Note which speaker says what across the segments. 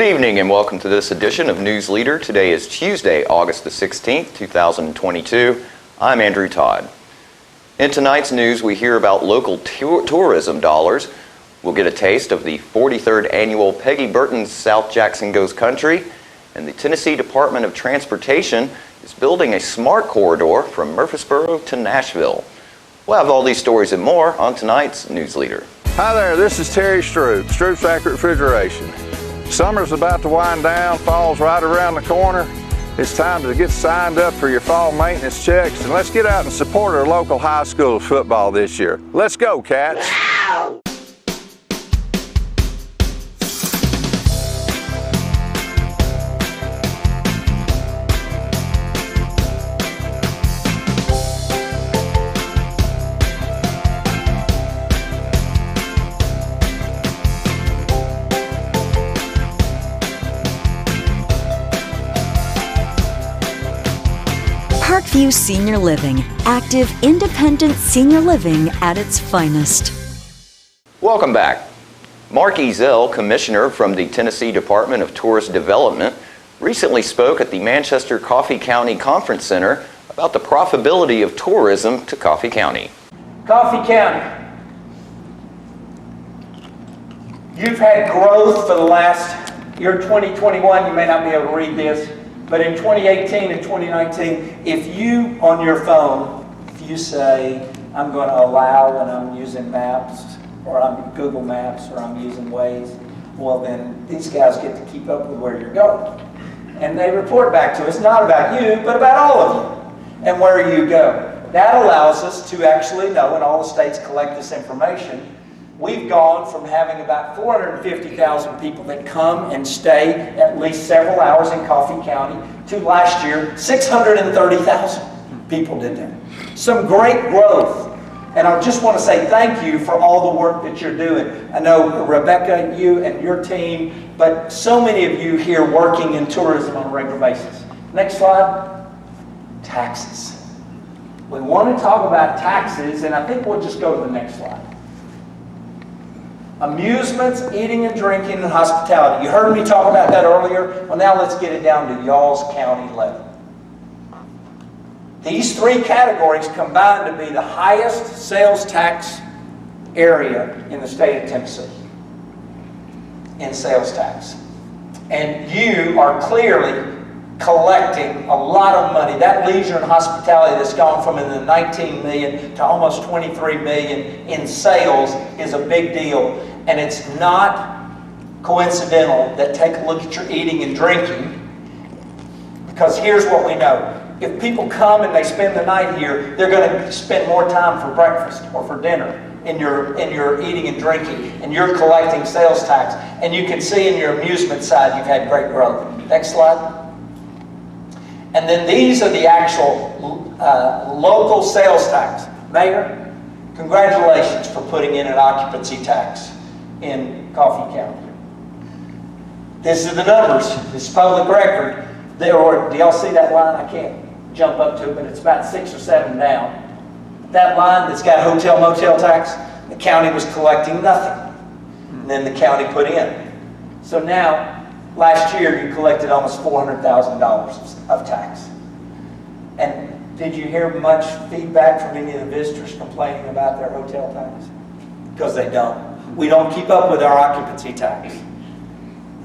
Speaker 1: Good evening and welcome to this edition of News Leader. Today is Tuesday, August the 16th, 2022. I'm Andrew Todd. In tonight's news, we hear about local tourism dollars. We'll get a taste of the 43rd annual Peggy Burton's South Jackson Goes Country, and the Tennessee Department of Transportation is building a smart corridor from Murfreesboro to Nashville. We'll have all these stories and more on tonight's News Leader.
Speaker 2: Hi there, this is Terry Stroop, Stroop's Accurate Refrigeration. Summer's about to wind down, fall's right around the corner. It's time to get signed up for your fall maintenance checks, and let's get out and support our local high school football this year. Let's go, Cats!
Speaker 3: Parkview Senior Living, active, independent senior living at its finest.
Speaker 1: Welcome back. Mark Ezell, Commissioner from the Tennessee Department of Tourist Development, recently spoke at the Manchester Coffee County Conference Center about the profitability of tourism to Coffee County.
Speaker 4: Coffee County, you've had growth for the last year 2021. You may not be able to read this. But in 2018 and 2019, if you, on your phone, if you say, I'm going to allow when I'm using maps, or I'm Google Maps, or I'm using Waze, well then these guys get to keep up with where you're going. And they report back to us, not about you, but about all of you, and where you go. That allows us to actually know, and all the states collect this information. We've gone from having about 450,000 people that come and stay at least several hours in Coffee County to last year, 630,000 people did that. Some great growth. And I just want to say thank you for all the work that you're doing. I know Rebecca, you and your team, but so many of you here working in tourism on a regular basis. Next slide. Taxes. We want to talk about taxes, and I think we'll just go to the next slide. Amusements, eating and drinking, and hospitality. You heard me talk about that earlier. Well, now let's get it down to y'all's county level. These three categories combine to be the highest sales tax area in the state of Tennessee in sales tax. And you are clearly collecting a lot of money. That leisure and hospitality that's gone from in the 19 million to almost 23 million in sales is a big deal. And it's not coincidental that take a look at your eating and drinking, because here's what we know. If people come and they spend the night here, they're going to spend more time for breakfast or for dinner in your eating and drinking, and you're collecting sales tax. And you can see in your amusement side you've had great growth. Next slide. And then these are the actual local sales tax. Mayor, congratulations for putting in an occupancy tax in Coffee County. This is the numbers. This is public record. Do y'all see that line? I can't jump up to it, but it's about 6 or 7 down. That line that's got hotel motel tax, the county was collecting nothing. And then the county put in. So now, last year you collected almost $400,000 of tax. And did you hear much feedback from any of the visitors complaining about their hotel tax? Because they don't. We don't keep up with our occupancy tax.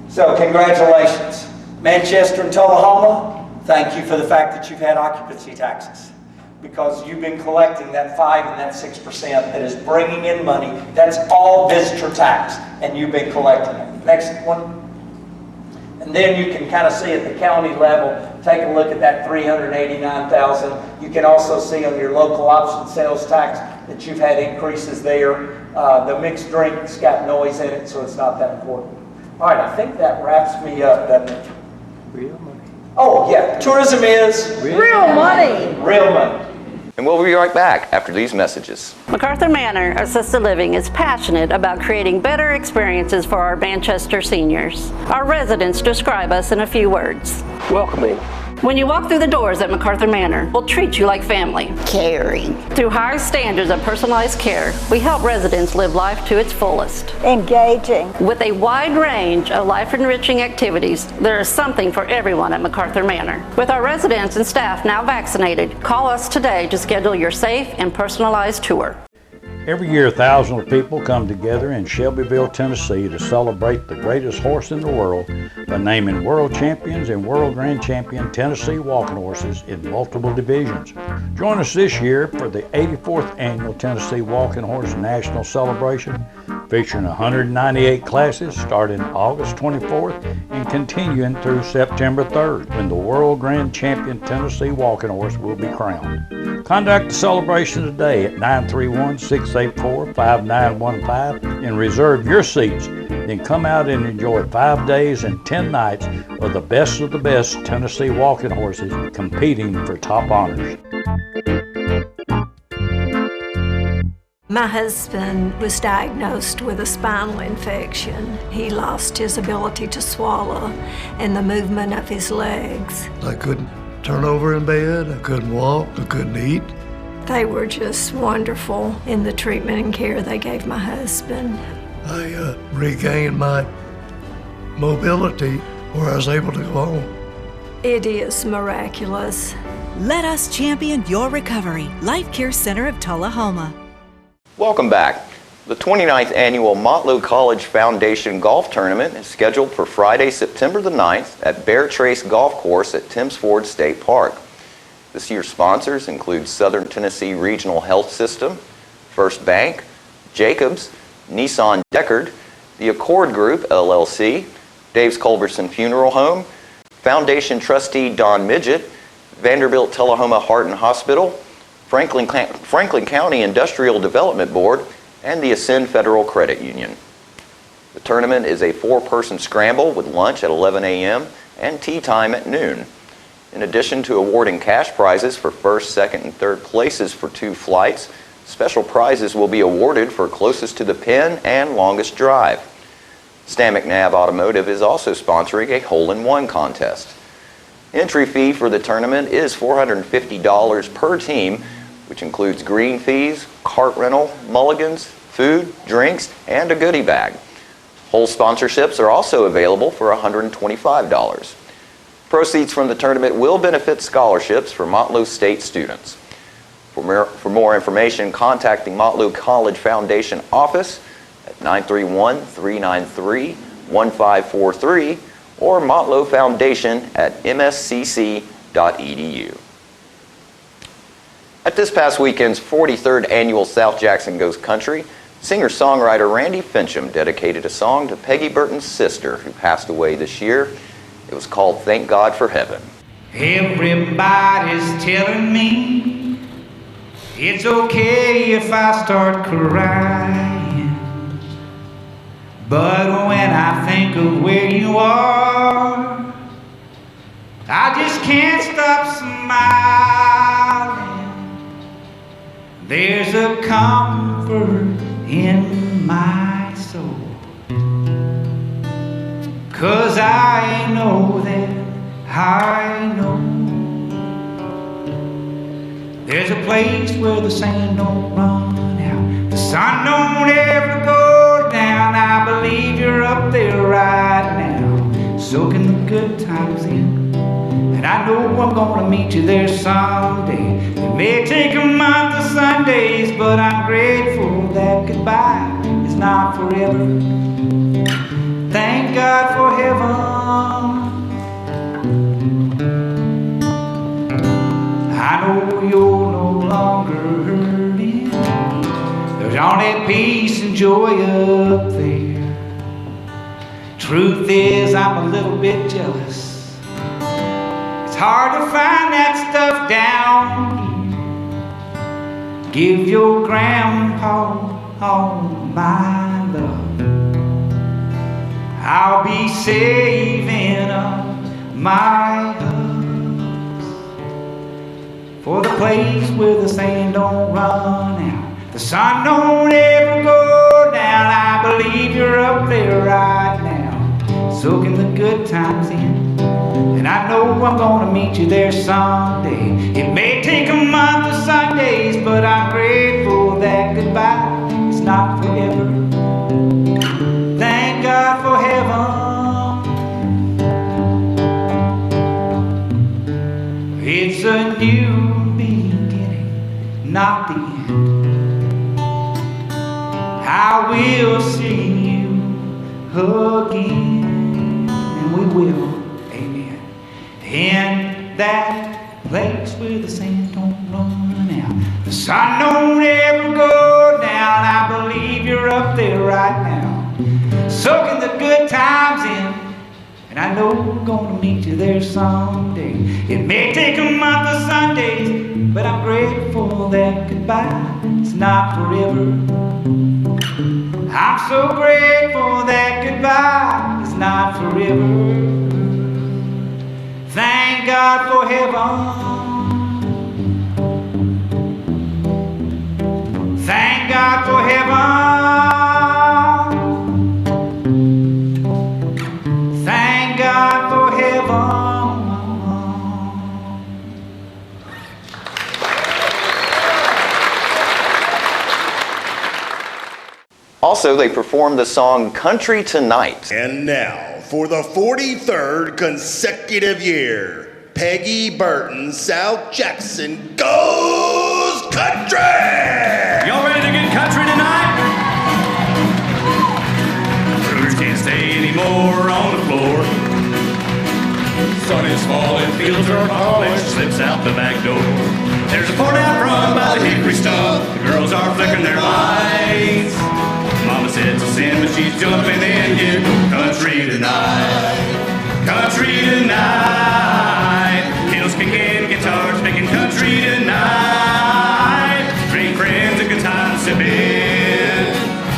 Speaker 4: So congratulations. Manchester and Telahoma, thank you for the fact that you've had occupancy taxes, because you've been collecting that 5 and that 6% that is bringing in money. That's all visitor tax, and you've been collecting it. Next one. And then you can kind of see at the county level, take a look at that $389,000. You can also see on your local option sales tax that you've had increases there. The mixed drink's got noise in it, so it's not that important. All right, I think that wraps me up, doesn't it?
Speaker 2: Real money.
Speaker 4: Oh, yeah. Tourism is
Speaker 3: Real money.
Speaker 4: Real money.
Speaker 1: And we'll be right back after these messages.
Speaker 5: MacArthur Manor Assisted Living is passionate about creating better experiences for our Manchester seniors. Our residents describe us in a few words.
Speaker 6: Welcoming,
Speaker 5: When you walk through the doors at MacArthur Manor, we'll treat you like family.
Speaker 6: Caring.
Speaker 5: Through high standards of personalized care, we help residents live life to its fullest.
Speaker 6: Engaging.
Speaker 5: With a wide range of life-enriching activities, there is something for everyone at MacArthur Manor. With our residents and staff now vaccinated, call us today to schedule your safe and personalized tour.
Speaker 7: Every year, thousands of people come together in Shelbyville, Tennessee to celebrate the greatest horse in the world by naming world champions and world grand champion Tennessee walking horses in multiple divisions. Join us this year for the 84th Annual Tennessee Walking Horse National Celebration, featuring 198 classes starting August 24th and continuing through September 3rd, when the world grand champion Tennessee walking horse will be crowned. Contact the celebration today at 931-684-5915 and reserve your seats. Then come out and enjoy 5 days and 10 nights of the best Tennessee walking horses competing for top honors.
Speaker 8: My husband was diagnosed with a spinal infection. He lost his ability to swallow and the movement of his legs.
Speaker 9: I couldn't turn over in bed, I couldn't walk, I couldn't eat.
Speaker 8: They were just wonderful in the treatment and care they gave my husband.
Speaker 9: I regained my mobility where I was able to go home.
Speaker 8: It is miraculous.
Speaker 10: Let us champion your recovery. Life Care Center of Telahoma.
Speaker 1: Welcome back. The 29th Annual Motlow College Foundation Golf Tournament is scheduled for Friday, September the 9th at Bear Trace Golf Course at Timms Ford State Park. This year's sponsors include Southern Tennessee Regional Health System, First Bank, Jacobs, Nissan Deckard, the Accord Group, LLC, Dave's Culberson Funeral Home, Foundation Trustee Don Midget, Vanderbilt Telahoma Heart and Hospital, Franklin County Industrial Development Board, and the Ascend Federal Credit Union. The tournament is a 4-person scramble with lunch at 11 a.m. and tea time at noon. In addition to awarding cash prizes for first, second, and third places for 2 flights, special prizes will be awarded for closest to the pin and longest drive. Stan McNabb Automotive is also sponsoring a hole-in-one contest. Entry fee for the tournament is $450 per team, which includes green fees, cart rental, mulligans, food, drinks, and a goodie bag. Hole sponsorships are also available for $125. Proceeds from the tournament will benefit scholarships for Motlow State students. For more information, contact the Motlow College Foundation office at 931-393-1543 or Motlow Foundation at mscc.edu. At this past weekend's 43rd Annual South Jackson Goes Country, singer-songwriter Randy Fincham dedicated a song to Peggy Burton's sister, who passed away this year. It was called Thank God for Heaven.
Speaker 11: Everybody's telling me it's okay if I start crying, but when I think of where you are, I just can't stop smiling. There's a comfort in my soul, 'cause I know that I know there's a place where the sand don't run out, the sun don't ever go down. I believe you're up there right now, soaking the good times in, and I know I'm gonna meet you there someday. It may take a month of Sundays, but I'm grateful that goodbye is not forever. Thank God for heaven. I know you're no longer hurting. There's only peace and joy up there. Truth is, I'm a little bit jealous. It's hard to find that stuff down here. Give your grandpa all my love. I'll be saving up my hugs for the place where the sand don't run out, the sun don't ever go down. I believe you're up there right now, soaking the good times in, and And I know I'm gonna meet you there someday. It may take a month of Sundays, but I'm grateful that goodbye is not forever. Thank God for heaven. It's a new beginning, not the end. I will see you again, and we will, amen. In that place where the sand don't run out, the sun don't ever go down. I believe you're up there right now, soaking the good times in. And I know we're gonna meet you there someday. It may take a month of Sundays, but I'm grateful that goodbye is not forever. I'm so grateful that goodbye is not forever. Thank God for heaven. Thank God for heaven. Thank God for heaven.
Speaker 1: Also, they performed the song Country Tonight.
Speaker 6: And now, for the 43rd consecutive year, Peggy Burton South Jackson goes country!
Speaker 12: Y'all ready to get country tonight? Rooters can't stay anymore on the floor. Sun is falling, fields are falling, she slips out the back door. There's a fort out front by the hickory stump. The girls are flickering their lights. Mama said it's a sin, but she's jumping in here. Country tonight, country tonight. Hills kicking, guitars picking, country tonight. Great friends, a good time sipping.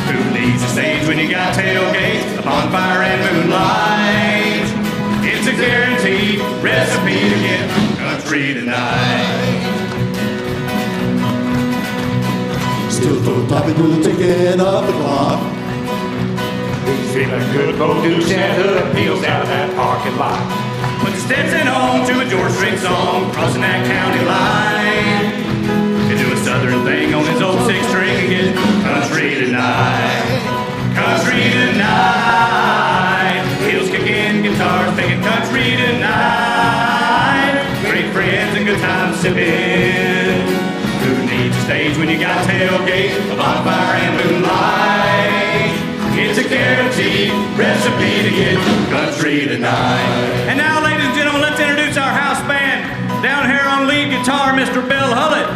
Speaker 12: Who needs a stage when you got tailgates, a bonfire and moonlight? It's a guaranteed recipe to get country tonight.
Speaker 13: Still flip-flopping through the ticking of the clock.
Speaker 12: Feeling good, go do Santa peels out of that parking lot. Put your steps in home to a George Strait song, crossing that county line. And do a southern thing on his old six string and get country tonight. Country tonight. Heels kicking, guitars picking, country tonight. Great friends and good times sipping. Who needs a stage when you got tailgate, a bonfire and moonlight? It's a guaranteed recipe to get country tonight. And now, ladies and gentlemen, let's introduce our house band. Down here on lead guitar, Mr. Bill Hullett.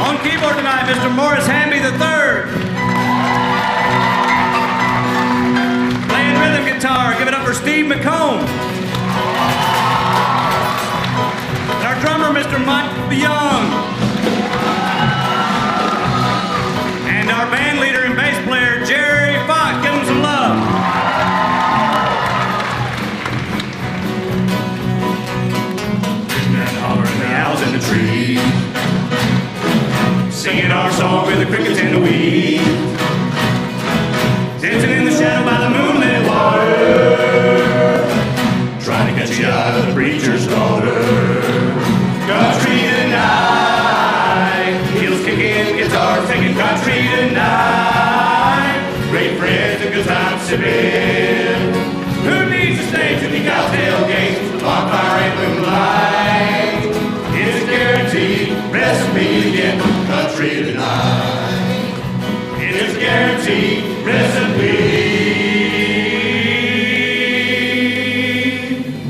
Speaker 12: On keyboard tonight, Mr. Morris Hamby III. Playing rhythm guitar, give it up for Steve McComb. Our drummer, Mr. Mike Young. And our band leader and bass player, Jerry Fox. Give him some love. And hollering the owls in the trees. Singing our song with the crickets in the weeds. Dancing in the shadow by the moonlit water. Trying to get you out of the preacher's daughter. Country tonight, heels kicking, guitars singing country tonight. Great friends and good times sipping. Who needs a stage when you got tailgates, a bonfire and moonlight? It's a guaranteed recipe to get country tonight. It's a guaranteed recipe.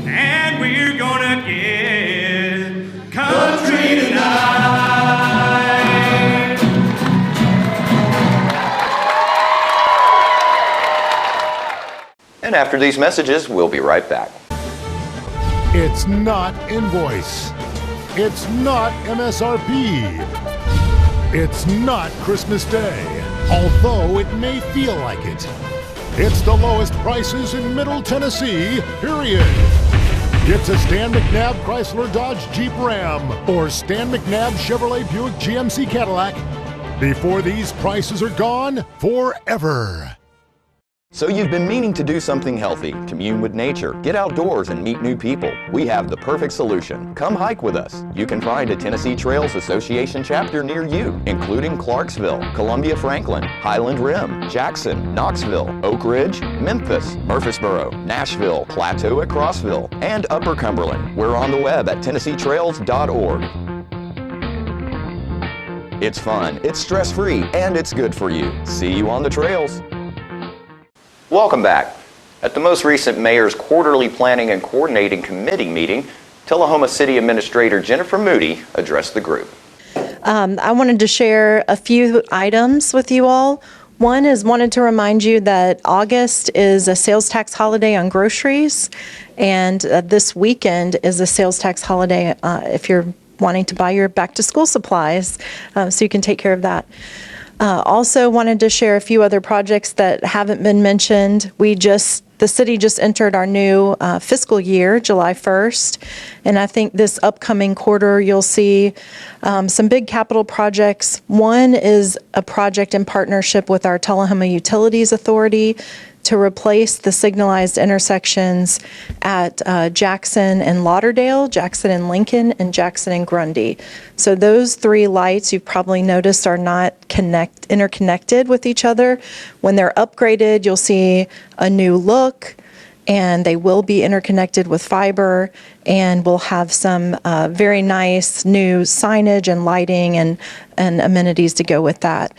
Speaker 12: And we're gonna get country tonight.
Speaker 1: And after these messages, we'll be right back.
Speaker 14: It's not invoice. It's not MSRP. It's not Christmas Day, although it may feel like it. It's the lowest prices in Middle Tennessee, period. It's a Stan McNabb Chrysler Dodge Jeep Ram or Stan McNabb Chevrolet Buick GMC Cadillac before these prices are gone forever.
Speaker 1: So you've been meaning to do something healthy, commune with nature, get outdoors and meet new people. We have the perfect solution. Come hike with us. You can find a Tennessee Trails Association chapter near you, including Clarksville, Columbia Franklin, Highland Rim, Jackson, Knoxville, Oak Ridge, Memphis, Murfreesboro, Nashville, Plateau at Crossville, and Upper Cumberland. We're on the web at TennesseeTrails.org. It's fun, it's stress-free, and it's good for you. See you on the trails. Welcome back. At the most recent Mayor's Quarterly Planning and Coordinating Committee meeting, Telahoma City Administrator Jennifer Moody addressed the group.
Speaker 15: I wanted to share a few items with you all. One is wanted to remind you that August is a sales tax holiday on groceries, and this weekend is a sales tax holiday if you're wanting to buy your back-to-school supplies, so you can take care of that. Also wanted to share a few other projects that haven't been mentioned. The city just entered our new fiscal year, July 1st, and I think this upcoming quarter you'll see some big capital projects. One is a project in partnership with our Telahoma Utilities Authority to replace the signalized intersections at Jackson and Lauderdale, Jackson and Lincoln, and Jackson and Grundy. So those three lights you've probably noticed are not interconnected with each other. When they're upgraded, you'll see a new look, and they will be interconnected with fiber, and we'll have some very nice new signage and lighting and amenities to go with that.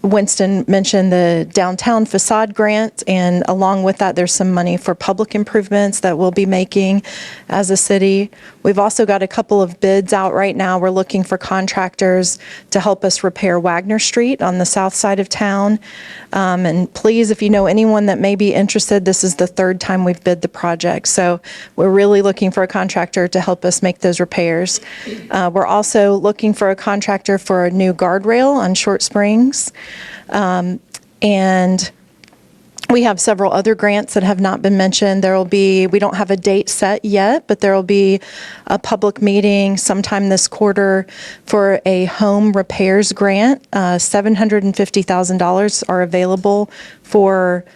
Speaker 15: Winston mentioned the downtown facade grant, and along with that, there's some money for public improvements that we'll be making as a city. We've also got a couple of bids out right now. We're looking for contractors to help us repair Wagner Street on the south side of town. And please, if you know anyone that may be interested, this is the third time we've bid the project. So we're really looking for a contractor to help us make those repairs. We're also looking for a contractor for a new guardrail on Short Springs. And we have several other grants that have not been mentioned. We don't have a date set yet, but there will be a public meeting sometime this quarter for a home repairs grant. $750,000 are available for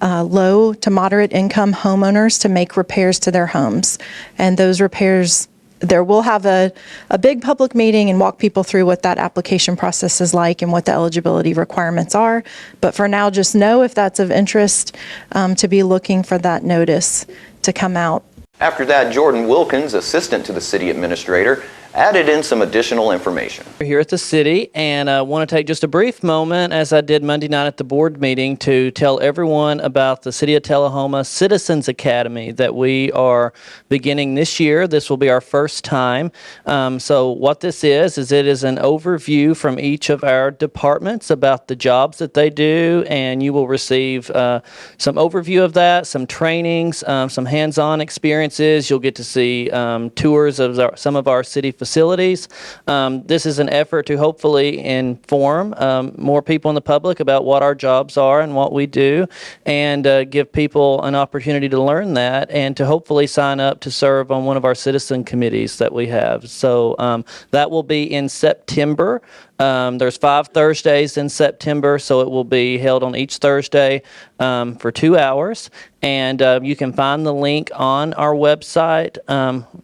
Speaker 15: low to moderate income homeowners to make repairs to their homes. And those repairs, we'll have a big public meeting and walk people through what that application process is like and what the eligibility requirements are. But for now, just know if that's of interest to be looking for that notice to come out.
Speaker 1: After that, Jordan Wilkins, assistant to the city administrator, added in some additional information.
Speaker 16: We're here at the city, and I want to take just a brief moment, as I did Monday night at the board meeting, to tell everyone about the City of Telahoma Citizens Academy that we are beginning this year. This will be our first time. So what this is it is an overview from each of our departments about the jobs that they do, and you will receive some overview of that, some trainings, some hands-on experiences. You'll get to see tours of some of our city facilities. This is an effort to hopefully inform more people in the public about what our jobs are and what we do, and give people an opportunity to learn that and to hopefully sign up to serve on one of our citizen committees that we have. So that will be in September. There's 5 Thursdays in September, so it will be held on each Thursday for 2 hours. And you can find the link on our website.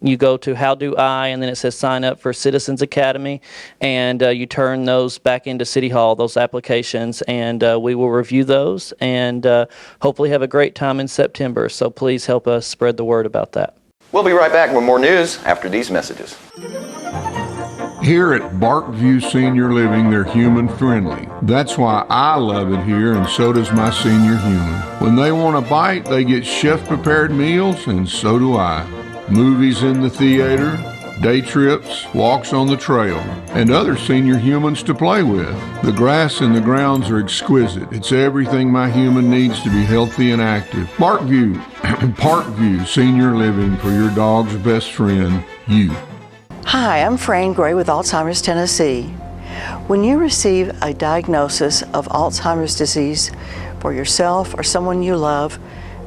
Speaker 16: You go to How Do I, and then it says sign up for Citizens Academy, and you turn those back into City Hall, those applications, and we will review those and hopefully have a great time in September. So please help us spread the word about that.
Speaker 1: We'll be right back with more news after these messages.
Speaker 17: Here at Barkview Senior Living, they're human friendly. That's why I love it here, and so does my senior human. When they want a bite, they get chef-prepared meals, and so do I. Movies in the theater, day trips, walks on the trail, and other senior humans to play with. The grass and the grounds are exquisite. It's everything my human needs to be healthy and active. Parkview Senior Living, for your dog's best friend, you.
Speaker 18: Hi, I'm Fran Gray with Alzheimer's Tennessee. When you receive a diagnosis of Alzheimer's disease for yourself or someone you love,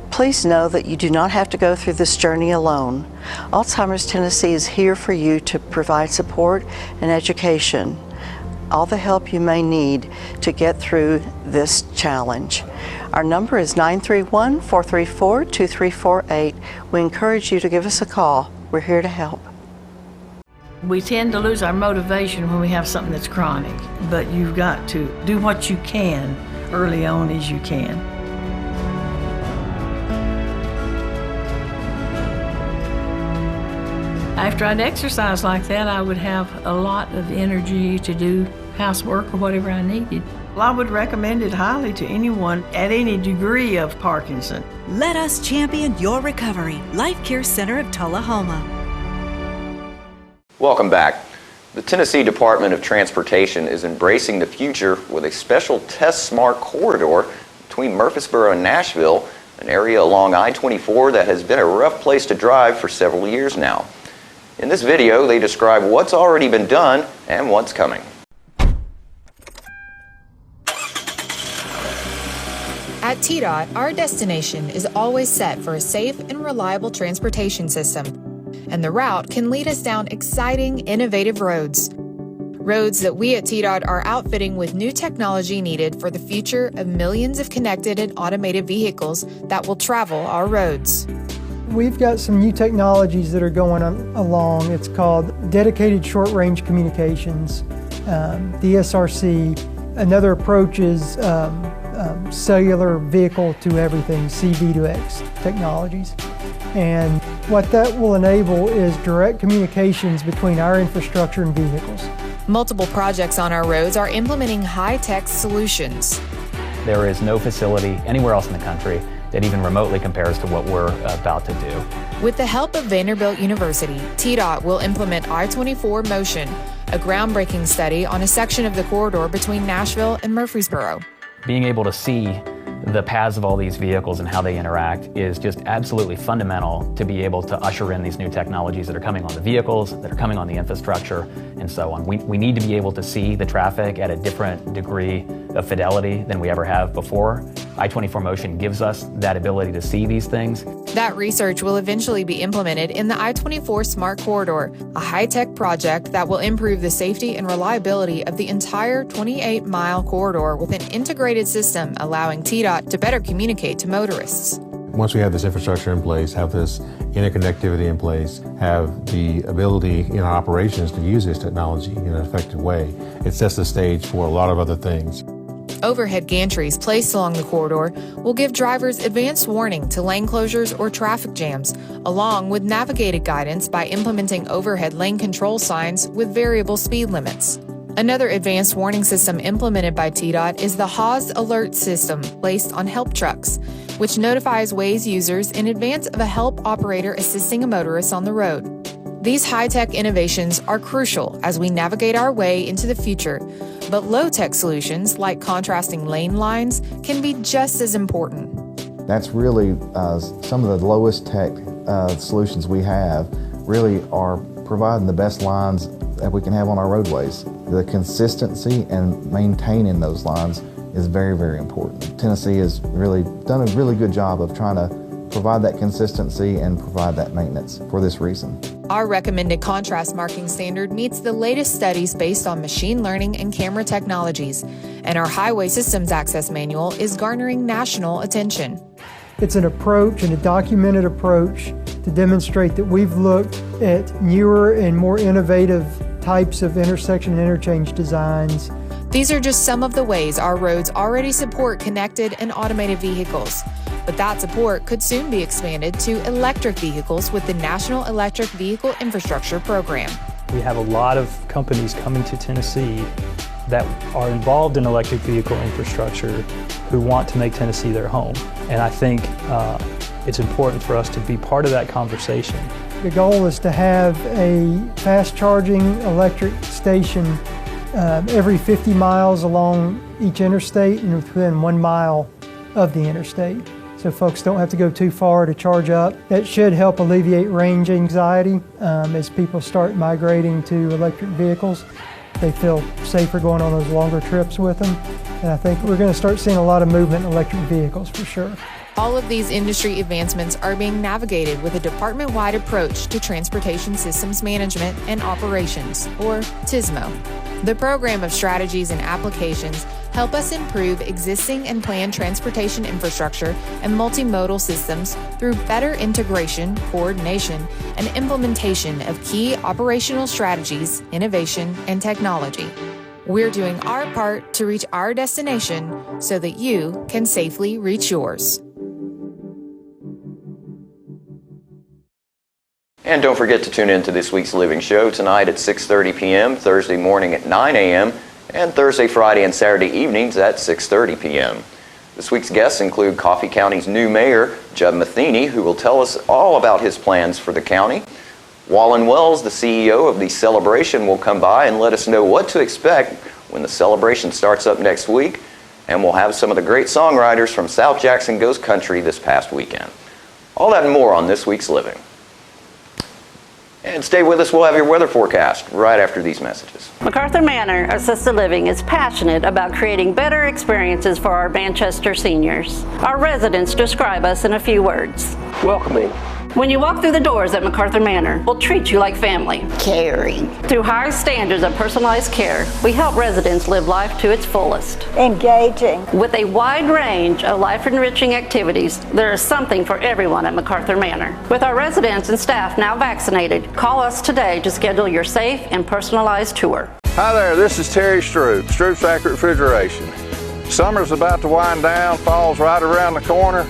Speaker 18: please know that you do not have to go through this journey alone. Alzheimer's Tennessee is here for you to provide support and education. all the help you may need to get through this challenge. Our number is 931-434-2348. We encourage you to give us a call. We're here to help.
Speaker 19: We tend to lose our motivation when we have something that's chronic, but you've got to do what you can early on as you can. After I'd exercise like that, I would have a lot of energy to do housework or whatever I needed. Well, I would recommend it highly to anyone at any degree of Parkinson.
Speaker 10: Let us champion your recovery. Life Care Center of Telahoma.
Speaker 1: Welcome back. The Tennessee Department of Transportation is embracing the future with a special test smart corridor between Murfreesboro and Nashville, an area along I-24 that has been a rough place to drive for several years now. In this video, they describe what's already been done and what's coming.
Speaker 20: At TDOT, our destination is always set for a safe and reliable transportation system, and the route can lead us down exciting, innovative roads. Roads that we at TDOT are outfitting with new technology needed for the future of millions of connected and automated vehicles that will travel our roads.
Speaker 21: We've got some new technologies that are going along. It's called Dedicated Short-Range Communications, DSRC. Another approach is cellular vehicle to everything, CV2X technologies. And what that will enable is direct communications between our infrastructure and vehicles.
Speaker 20: Multiple projects on our roads are implementing high-tech solutions.
Speaker 22: There is no facility anywhere else in the country that even remotely compares to what we're about to do.
Speaker 20: With the help of Vanderbilt University, TDOT will implement I-24 Motion, a groundbreaking study on a section of the corridor between Nashville and Murfreesboro.
Speaker 22: Being able to see the paths of all these vehicles and how they interact is just absolutely fundamental to be able to usher in these new technologies that are coming on the vehicles, that are coming on the infrastructure, and so on. We need to be able to see the traffic at a different degree of fidelity than we ever have before. I-24 Motion gives us that ability to see these things.
Speaker 20: That research will eventually be implemented in the I-24 Smart Corridor, a high-tech project that will improve the safety and reliability of the entire 28-mile corridor with an integrated system allowing TDOT to better communicate to motorists.
Speaker 23: Once we have this infrastructure in place, have this interconnectivity in place, have the ability in our operations to use this technology in an effective way, it sets the stage for a lot of other things.
Speaker 20: Overhead gantries placed along the corridor will give drivers advanced warning to lane closures or traffic jams, along with navigated guidance by implementing overhead lane control signs with variable speed limits. Another advanced warning system implemented by TDOT is the Haws alert system placed on help trucks, which notifies Waze users in advance of a help operator assisting a motorist on the road. These high-tech innovations are crucial as we navigate our way into the future, but low-tech solutions like contrasting lane lines can be just as important.
Speaker 24: That's really some of the lowest tech solutions we have really are providing the best lines that we can have on our roadways. The consistency and maintaining those lines is very, very important. Tennessee has really done a really good job of trying to provide that consistency and provide that maintenance for this reason.
Speaker 20: Our recommended contrast marking standard meets the latest studies based on machine learning and camera technologies, and our Highway Systems Access Manual is garnering national attention.
Speaker 21: It's an approach and a documented approach to demonstrate that we've looked at newer and more innovative types of intersection and interchange designs.
Speaker 20: These are just some of the ways our roads already support connected and automated vehicles. But that support could soon be expanded to electric vehicles with the National Electric Vehicle Infrastructure Program.
Speaker 25: We have a lot of companies coming to Tennessee that are involved in electric vehicle infrastructure who want to make Tennessee their home. And I think it's important for us to be part of that conversation.
Speaker 21: The goal is to have a fast charging electric station every 50 miles along each interstate and within 1 mile of the interstate. So folks don't have to go too far to charge up. That should help alleviate range anxiety as people start migrating to electric vehicles. They feel safer going on those longer trips with them. And I think we're going to start seeing a lot of movement in electric vehicles for sure.
Speaker 20: All of these industry advancements are being navigated with a department-wide approach to Transportation Systems Management and Operations, or TSMO. The program of strategies and applications help us improve existing and planned transportation infrastructure and multimodal systems through better integration, coordination, and implementation of key operational strategies, innovation, and technology. We're doing our part to reach our destination so that you can safely reach yours.
Speaker 1: And don't forget to tune in to this week's Living Show tonight at 6:30 p.m., Thursday morning at 9 a.m., and Thursday, Friday, and Saturday evenings at 6:30 p.m. This week's guests include Coffee County's new mayor, Judd Matheny, who will tell us all about his plans for the county. Wallen Wells, the CEO of the celebration, will come by and let us know what to expect when the celebration starts up next week. And we'll have some of the great songwriters from South Jackson Goes Country this past weekend. All that and more on this week's Living. And stay with us, we'll have your weather forecast right after these messages.
Speaker 2: MacArthur Manor Assisted Living is passionate about creating better experiences for our Manchester seniors. Our residents describe us in a few words.
Speaker 3: Welcoming.
Speaker 2: When you walk through the doors at MacArthur Manor, we'll treat you like family.
Speaker 3: Caring.
Speaker 2: Through high standards of personalized care, we help residents live life to its fullest.
Speaker 3: Engaging.
Speaker 2: With a wide range of life-enriching activities, there is something for everyone at MacArthur Manor. With our residents and staff now vaccinated, call us today to schedule your safe and personalized tour.
Speaker 4: Hi there, this is Terry Stroop, Stroop's Accurate Refrigeration. Summer's about to wind down, fall's right around the corner.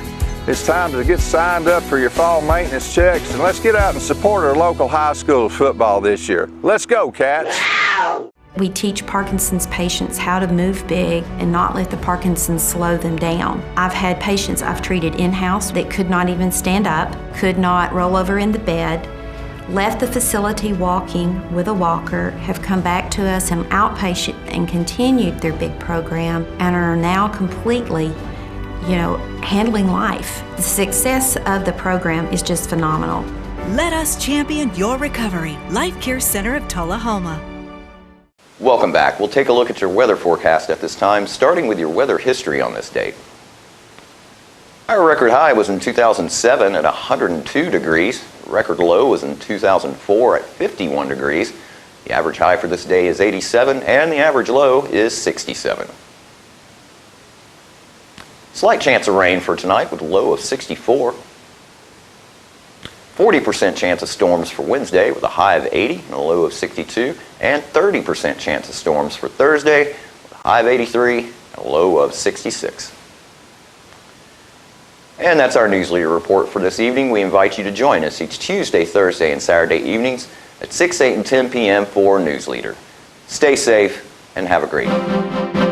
Speaker 4: It's time to get signed up for your fall maintenance checks, and let's get out and support our local high school football this year. Let's go, Cats!
Speaker 5: We teach Parkinson's patients how to move big and not let the Parkinson's slow them down. I've had patients I've treated in-house that could not even stand up, could not roll over in the bed, left the facility walking with a walker, have come back to us in outpatient and continued their big program and are now completely handling life. The success of the program is just phenomenal.
Speaker 10: Let us champion your recovery. Life Care Center of Telahoma.
Speaker 1: Welcome back. We'll take a look at your weather forecast at this time, starting with your weather history on this date. Our record high was in 2007 at 102 degrees. Record low was in 2004 at 51 degrees. The average high for this day is 87 and the average low is 67. Slight chance of rain for tonight with a low of 64. 40% chance of storms for Wednesday with a high of 80 and a low of 62. And 30% chance of storms for Thursday with a high of 83 and a low of 66. And that's our News Leader Report for this evening. We invite you to join us each Tuesday, Thursday, and Saturday evenings at 6, 8, and 10 p.m. for News Leader. Stay safe and have a great evening.